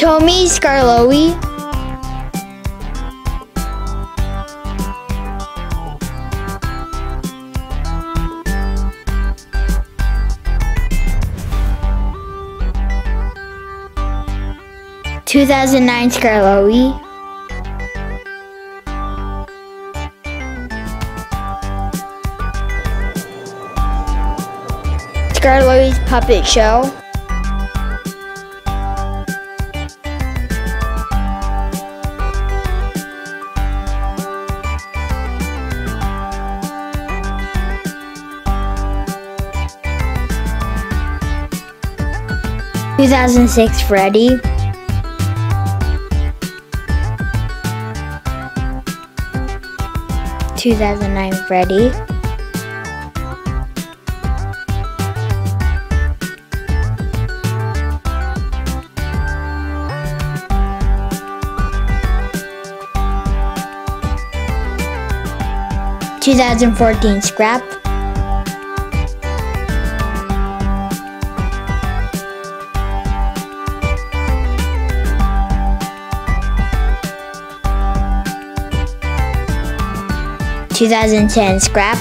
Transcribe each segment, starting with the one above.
Tommy Scarlowi. (2009) Scarlowi. Scarlowi's Puppet Show. (2006) Freddie. (2009) Freddie. (2014) Scrap. (2010) Scrap.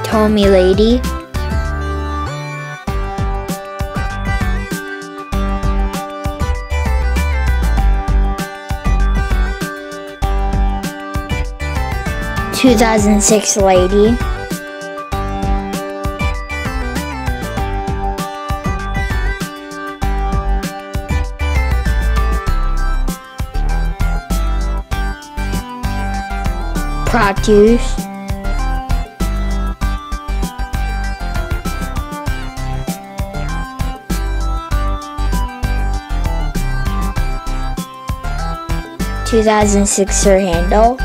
Tommy Lady. (2006) Lady. Produce. (2006) Sir Handle.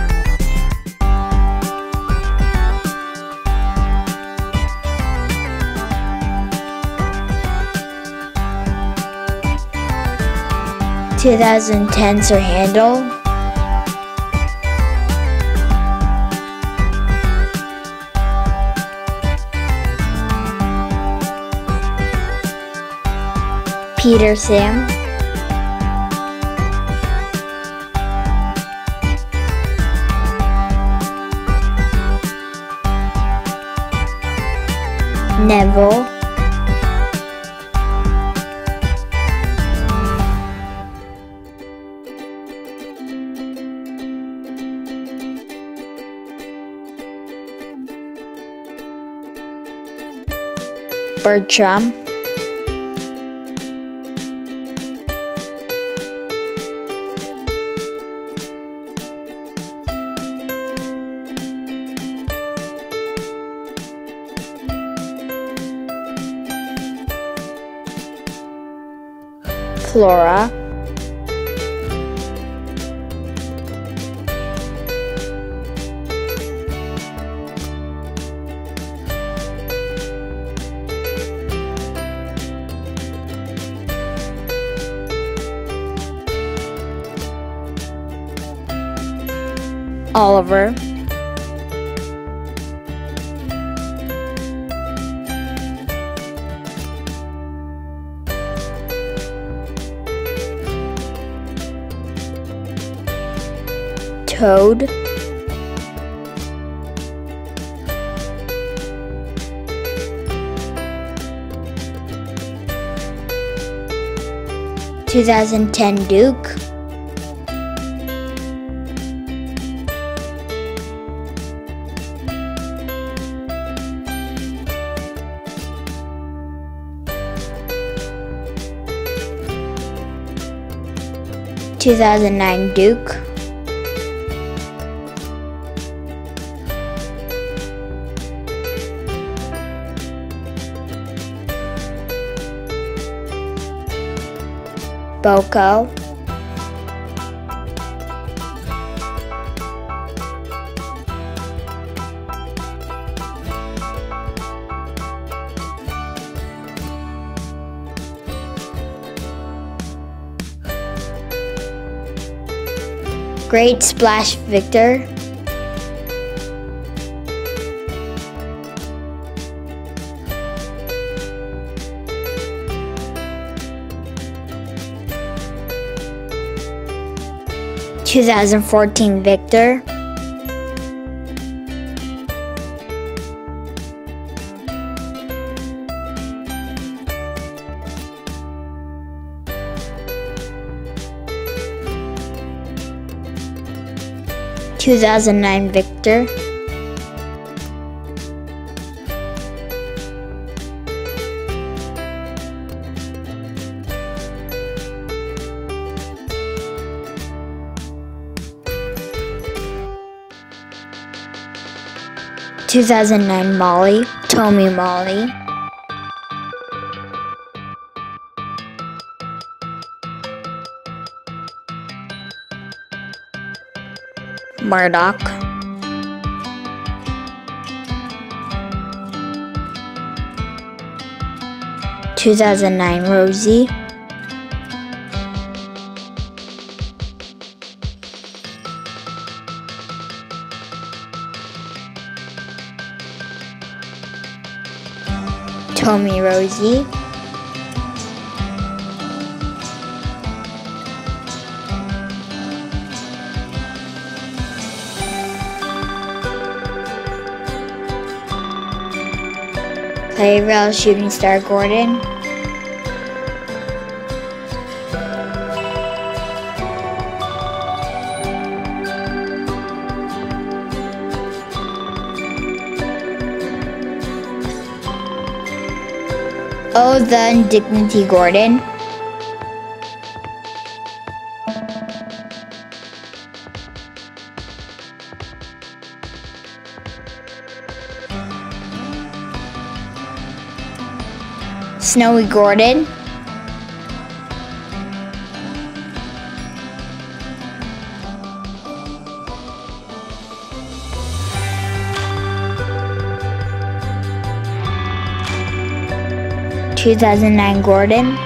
(2010) Sir Handle. Peter Sam. Neville. Bertram. Flora. Oliver. Toad. (2010) Duke. (2009) Duke. Boko. Great Splash Victor. (2014) Victor. (2009) Victor. (2009) Molly, Tommy Molly. Murdoch. (2009) Rosie. Tommy Rosie. Playrail Shooting Star Gordon. Oh, the Indignity Gordon. Snowy Gordon. (2009) Gordon.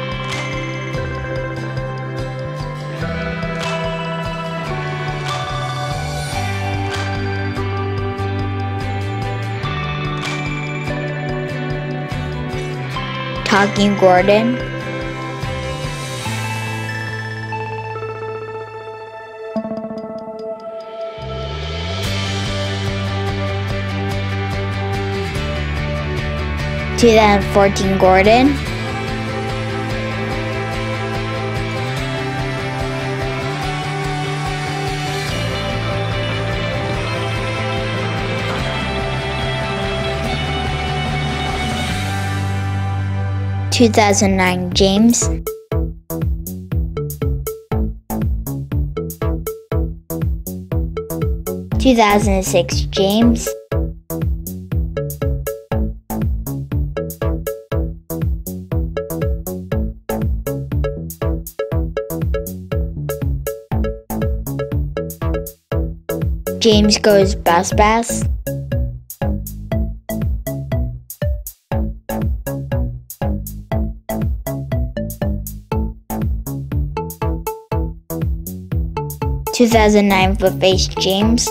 Talking Gordon. (2014) Gordon. (2009) James. (2006) James. James Goes Bass Bass. (2009) Foot-Faced James.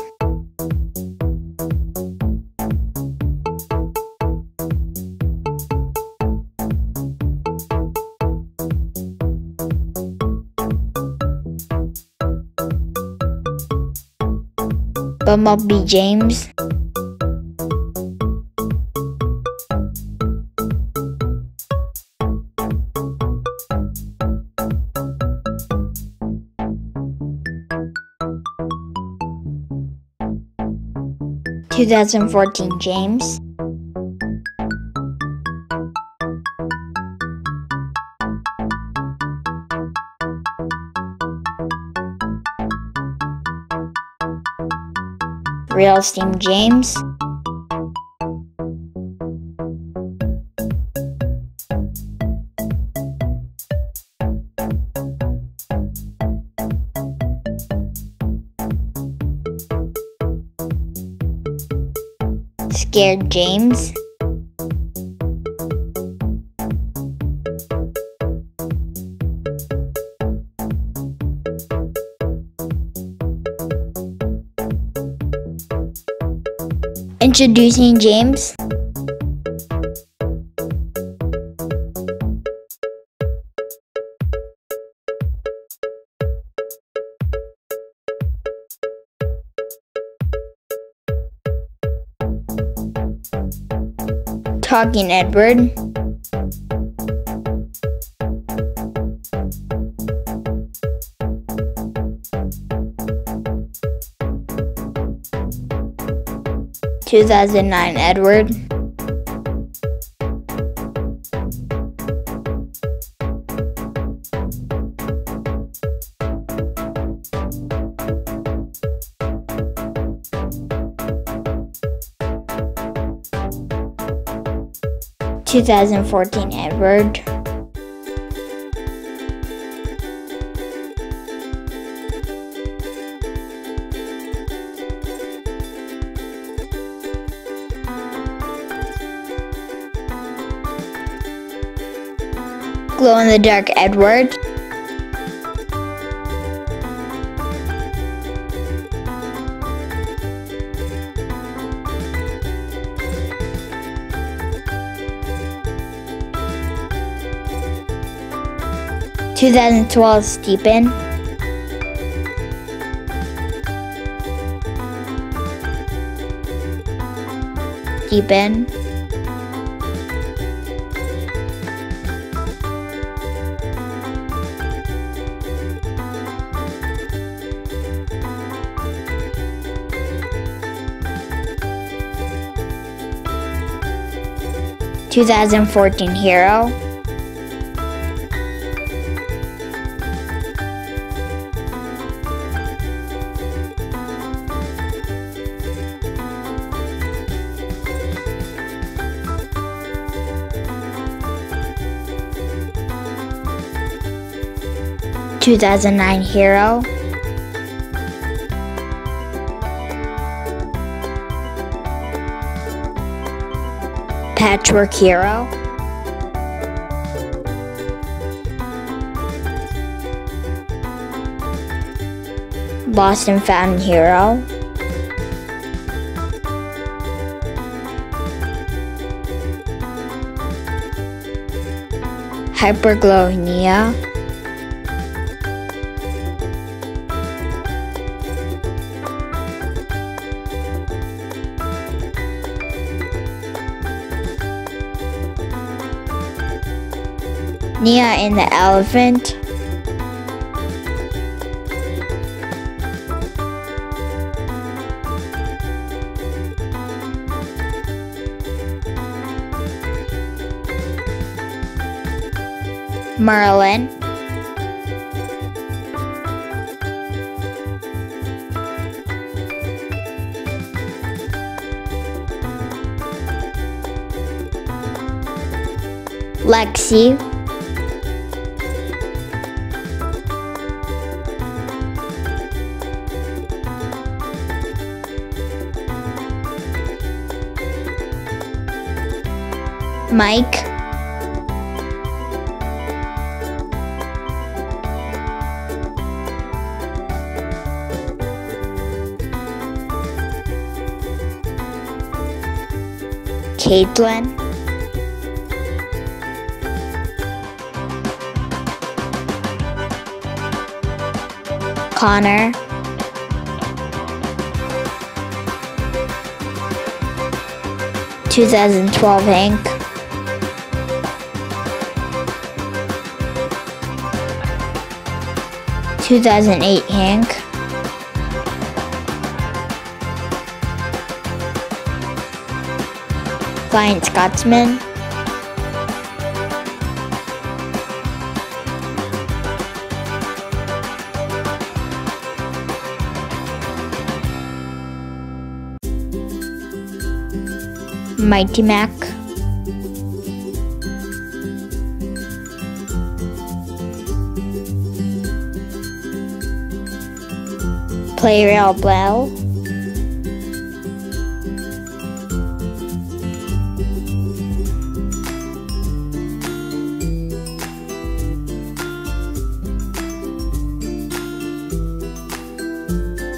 Bumblebee James. (2014) James. Real Steam James. Scared James. Introducing James. Talking Edward. (2009) Edward. (2014) Edward. Glow-in-the-dark Edward. (2012) Stephen. Stephen. (2014) Hero. (2009) Hero. Patchwork Hero. Lost and Found Hero. Hyperglow Nia. Nia and the Elephant. Merlin. Lexi. Mike. Caitlin. Connor. (2012) Hank. (2008) Hank. Flying Scotsman. Mighty Mac. Play Real Bell.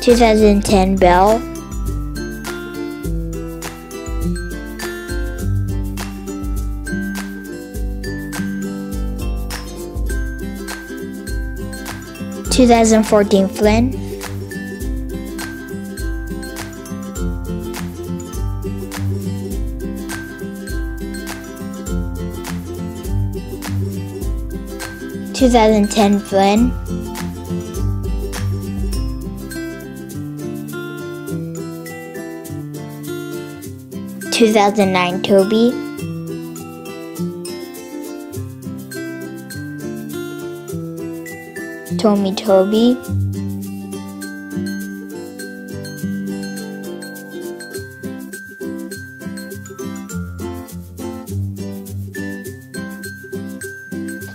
(2010) Bell. 2014 Flynn, 2010 Flynn, 2009 Toby, 2010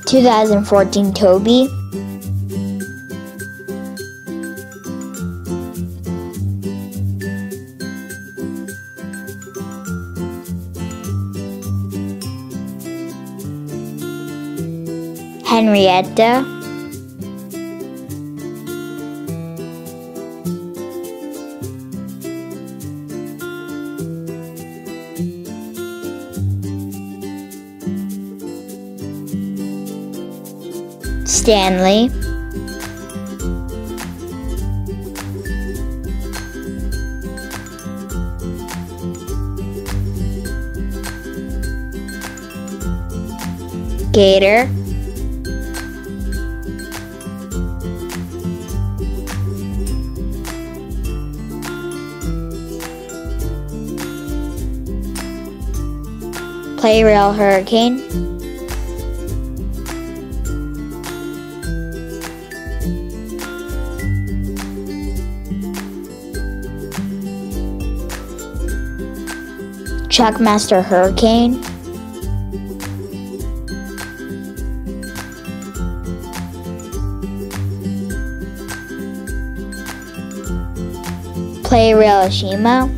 2014 Toby, 'Henrietta, 'Stanley, 'Gator, 'Play-Rail Hurricane, 'TrackMaster Hurricane, 'Play-Rail Ashima,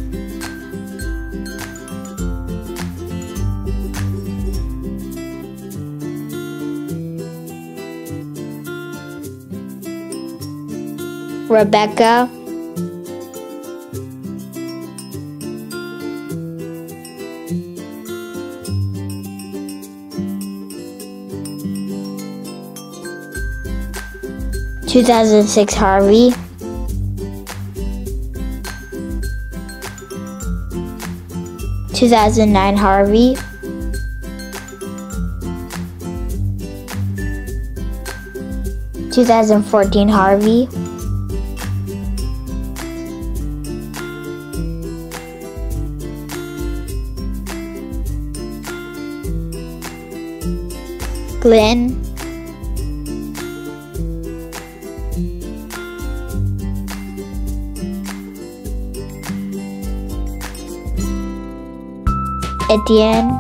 'Rebecca, 2006 Harvey, 2009 Harvey, 2014 Harvey, 'Glenn, 'Etienne,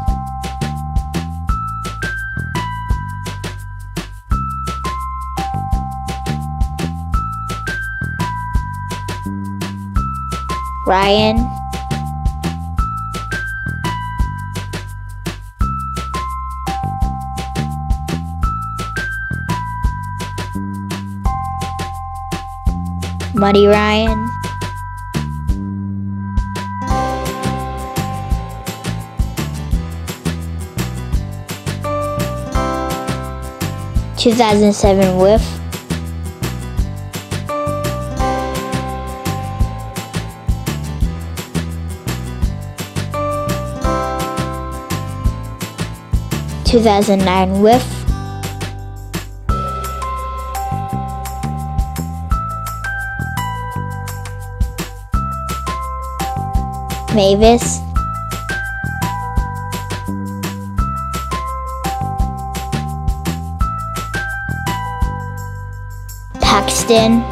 'Ryan, 'Muddy Ryan, 2007 Whiff, 2009 Whiff, 'Mavis, 'Paxton,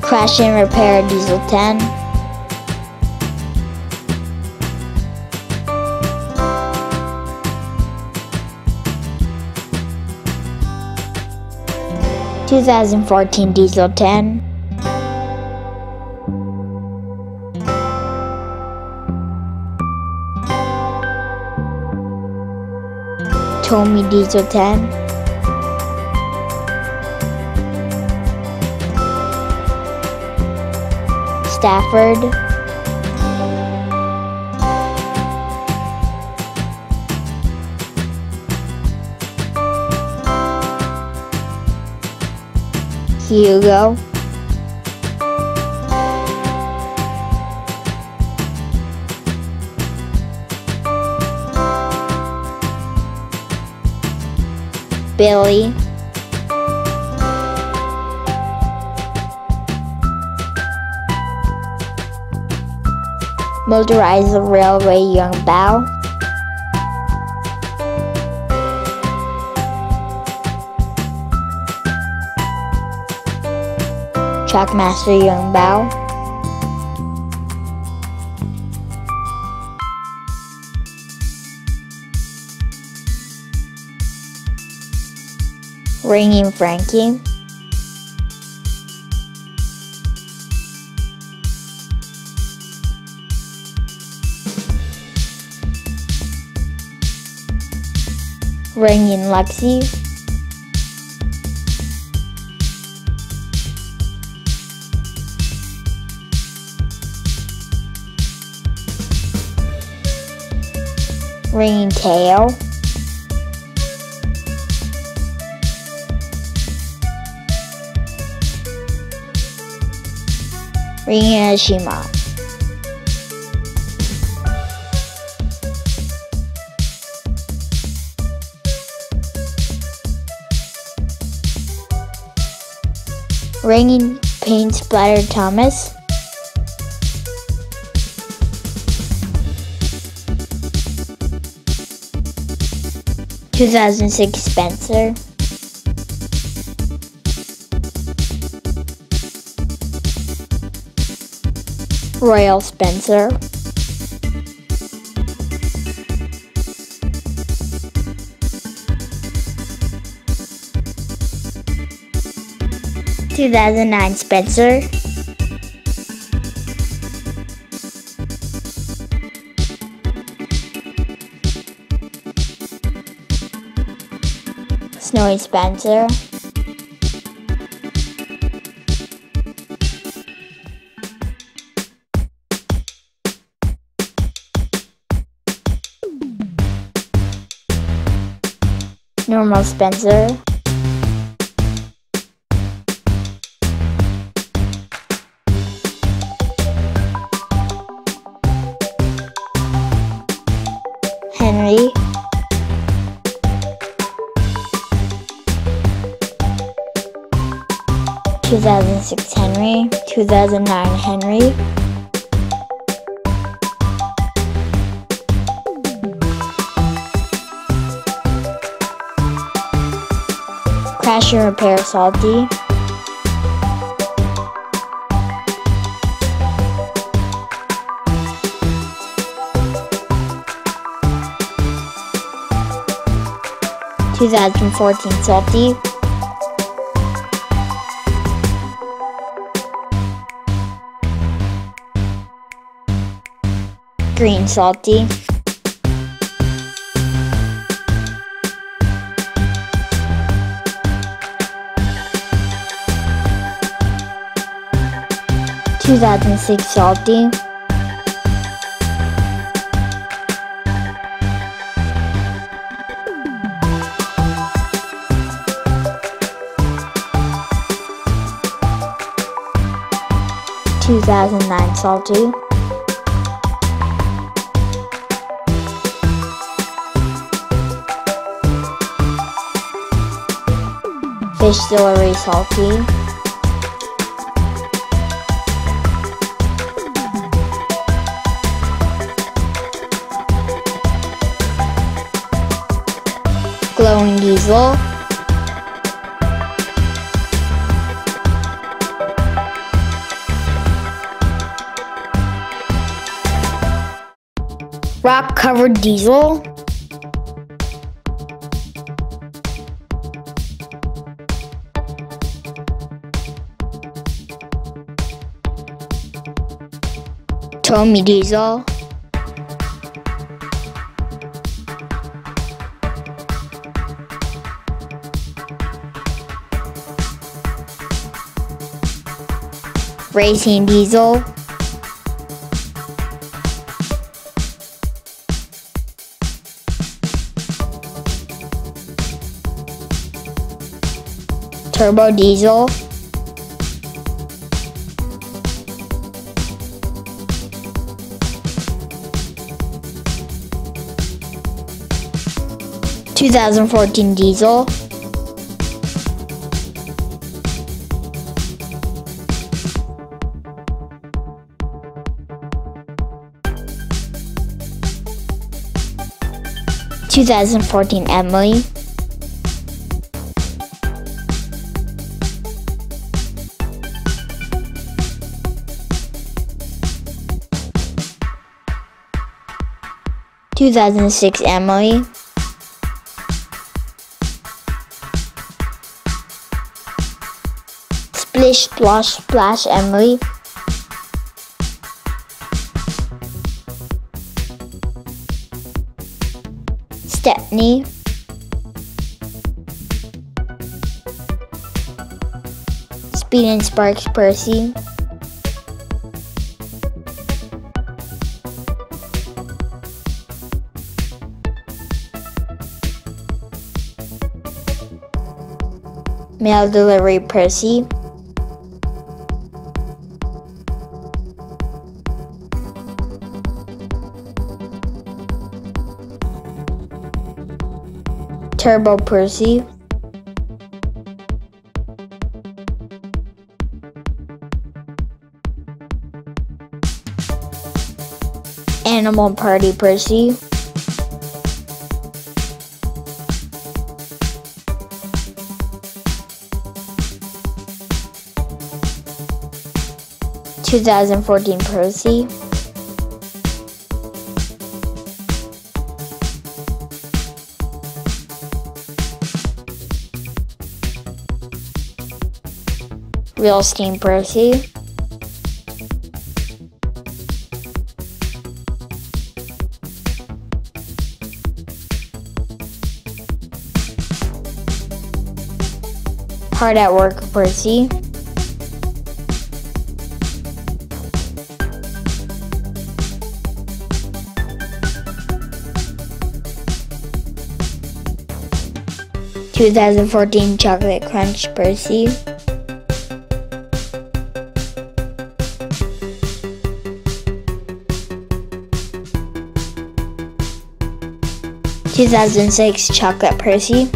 'Crash and Repair Diesel 10, 2014 Diesel 10, 'Tommy Diesel 10, 'Stafford, Hugo, Billy, motorized railway young Bao, TrackMaster young Bao, ringing Frankie, ringing Lexi, ringing Teo, ringing Ashima, ringing paint splattered Thomas, (2006) Spencer, Royal Spencer, (2009) Spencer, Snowy Spencer, Normal Spencer, Henry, (2006) Henry, (2009) Henry, Crash and Repair Salty, (2014) Salty, Green Salty, (2006) Salty, (2009) Salty, Fish Distillery Salty, Glowing Diesel, Rock Covered Diesel, Tommy Diesel, Racing Diesel, Turbo Diesel, 2014 diesel, 2014 Emily, 2006 Emily, 'Splish Splosh Splash Emily, 'Stepney, 'Speed and Sparks Percy, 'Mail Delivery Percy, 'Turbo Percy, 'Animal Party Percy, 2014 Percy, 'Real Steam Percy, 'Hard at Work Percy, 2014 Chocolate Crunch Percy, 2006 Chocolate Percy,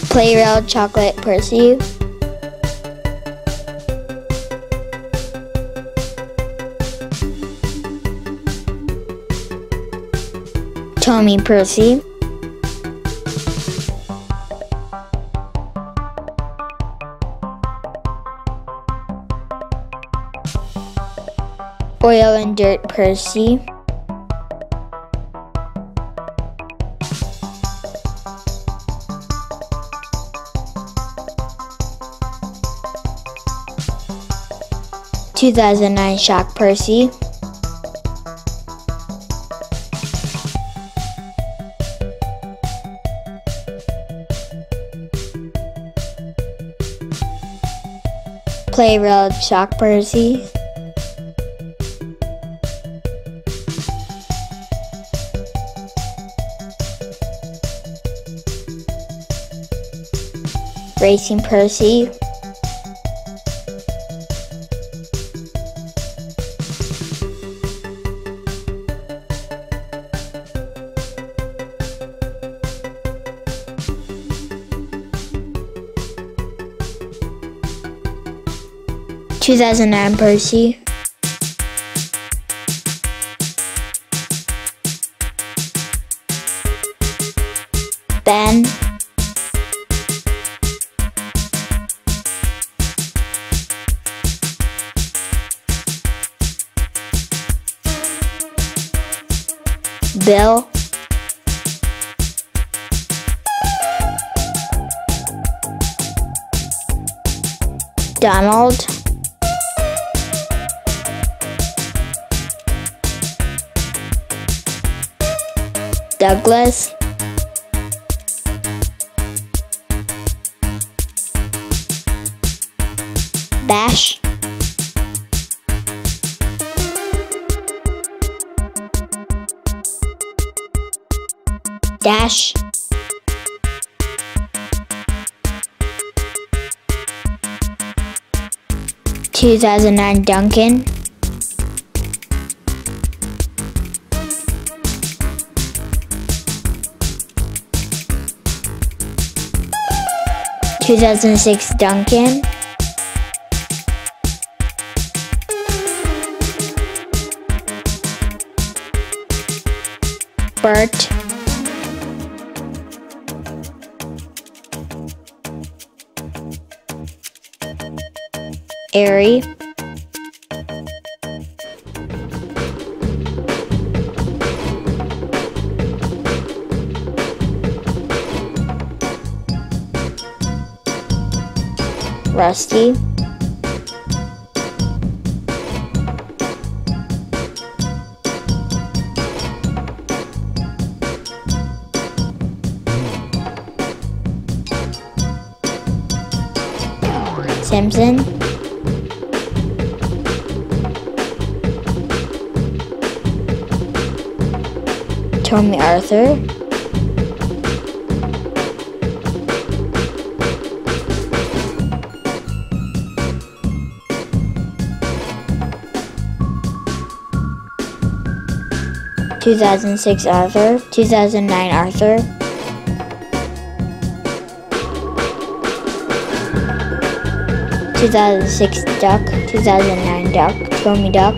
'Play-Rail Chocolate Percy, 'Tommy Percy, 'Oil and Dirt Percy, 2009 Shock Percy, 'Play-Rail Shock Percy, 'Racing Percy, 2009 Percy, 'Ben, 'Bill, 'Donald, 'Douglas, 'Bash, 'Dash, 2009 Duncan, 2006 Duncan, 'Bert, 'Arry, 'Rusty, 'Simpson, 'Tommy Arthur, 2006 Arthur, 2009 Arthur, 2006 Duck, 2009 Duck, Tommy Duck,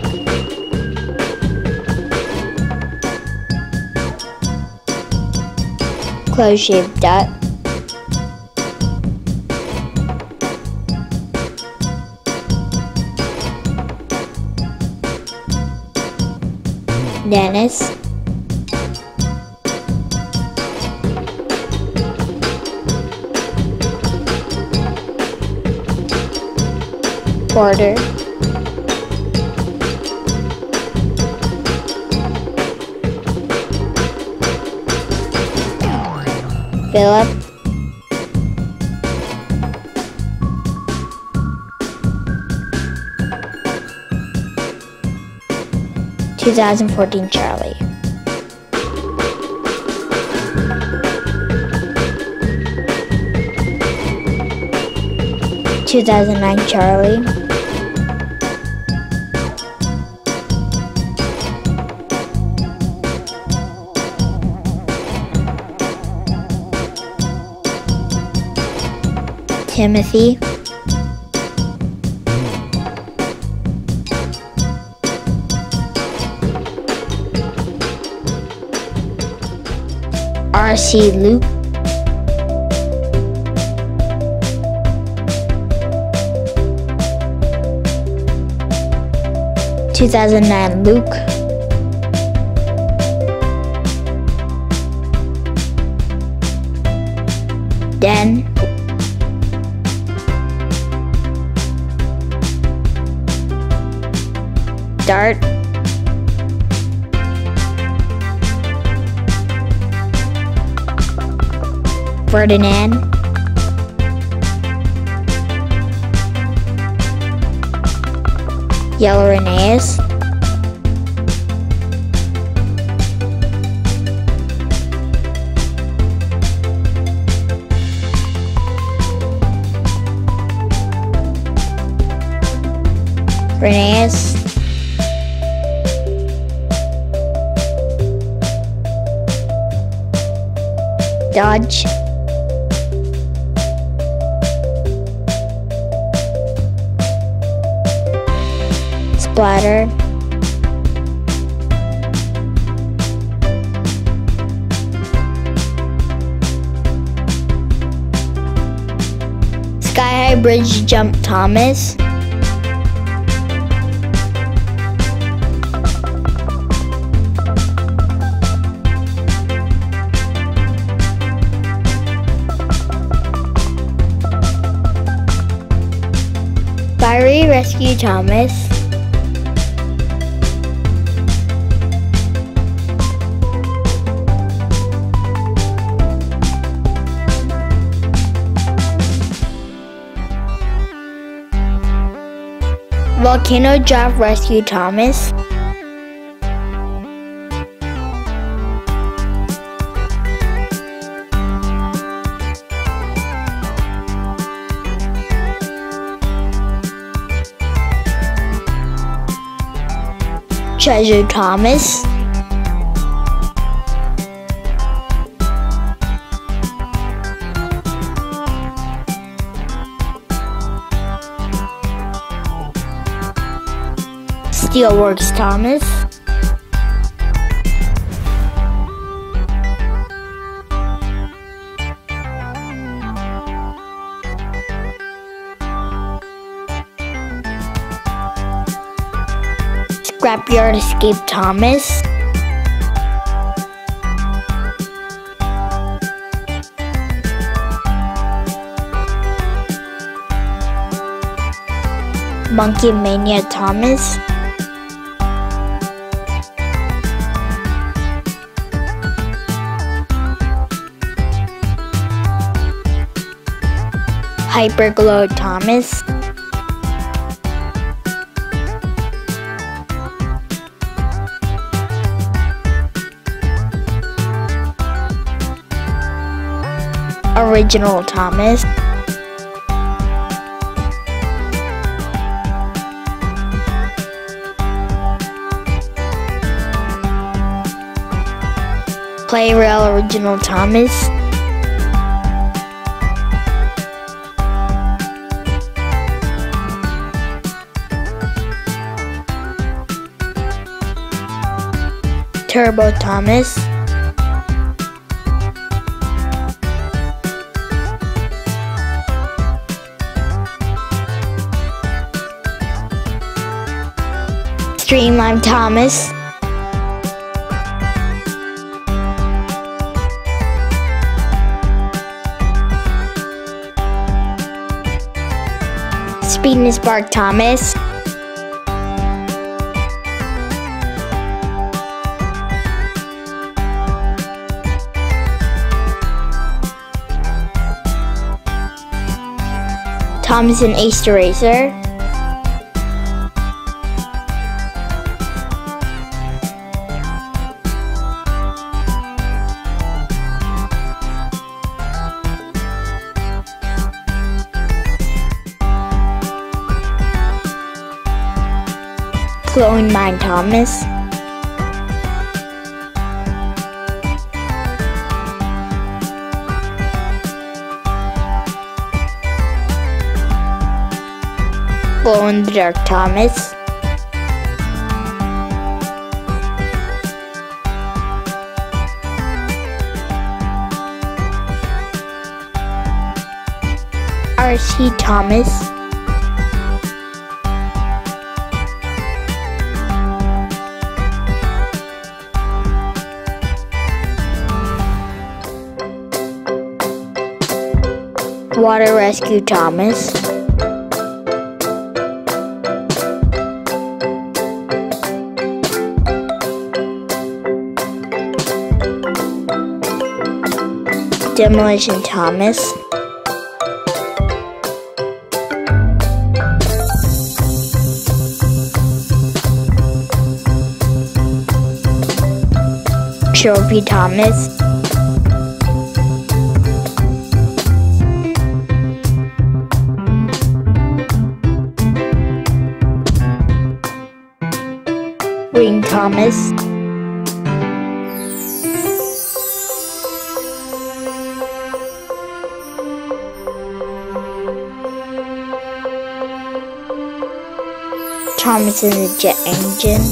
'Close-shaped Duck, 'Dennis, 'Porter, 'Philip, 2014 Charlie, 2009 Charlie, 'Timothy, 'RC Luke, 2009 Luke, 'Den, 'Dart, 'Ferdinand, 'Yellow Rheneas, 'Rheneas, 'Dodge, 'Splatter, 'Sky High Bridge Jump Thomas, 'Fiery Rescue Thomas, 'Volcano Drop Rescue Thomas, Treasure Thomas. Steelworks Thomas. Scrapyard Escape Thomas. Monkey Mania Thomas. Hyperglow Thomas. Original Thomas. Playrail Original Thomas. Turbo Thomas. Streamline Thomas. Speed and Spark Thomas. Thomas and Ace Eraser. Glowing Mind Thomas. Glow in the Dark Thomas. RC Thomas. Water Rescue Thomas. Demolition Thomas. Trophy Thomas. Ring Thomas. Thomas in the jet engine.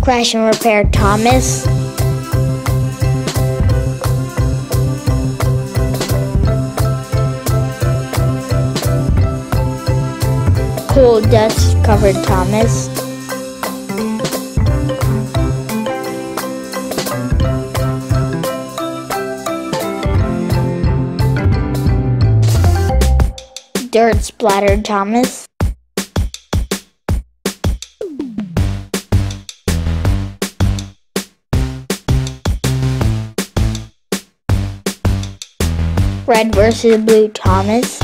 Crash and Repair Thomas. Cool Dust Covered Thomas. Dirt Splattered Thomas. Red versus Blue Thomas.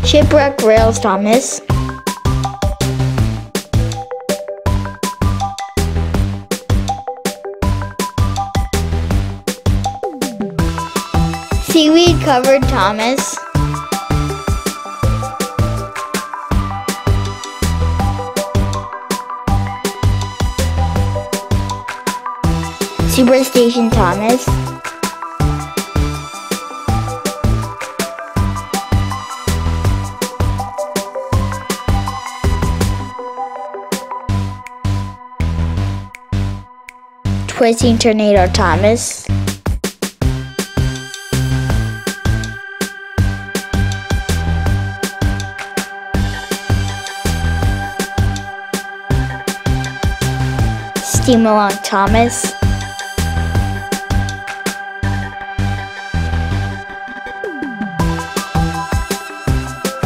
Shipwreck Rails Thomas. Seaweed covered Thomas. Superstation Thomas. Twisting Tornado Thomas. Steam Along Thomas.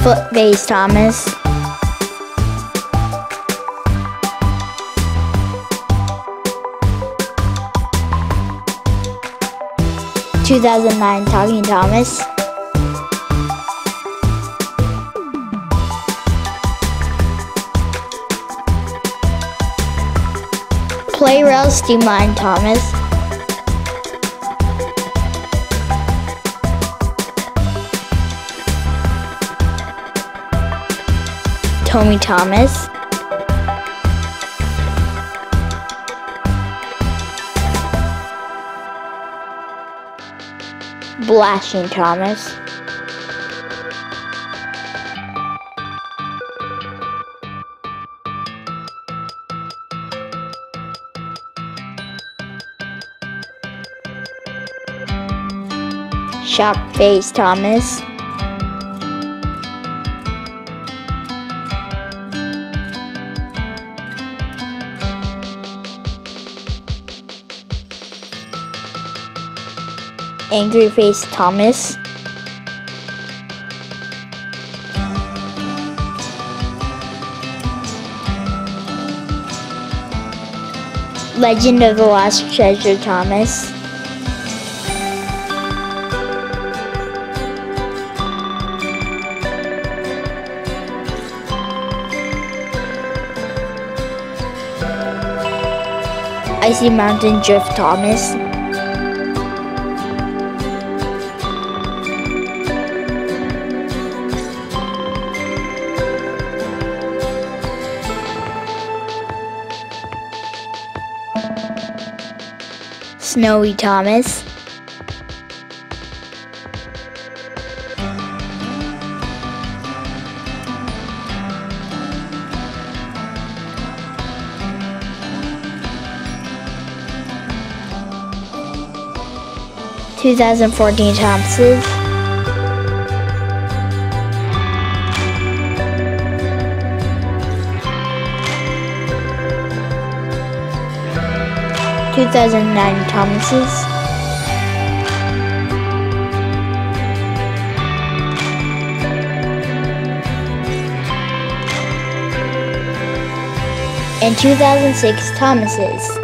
Foot Base Thomas. (2009) Talking Thomas. Play Rail Steamline Thomas. Tomas. Blasting Thomas. Shock Face Thomas. Angry Face Thomas. Legend of the Lost Treasure Thomas. Icy Mountain Drift Thomas. Snowy Thomas. (2014) Thomases. (2009) Thomases. And 2006 Thomases.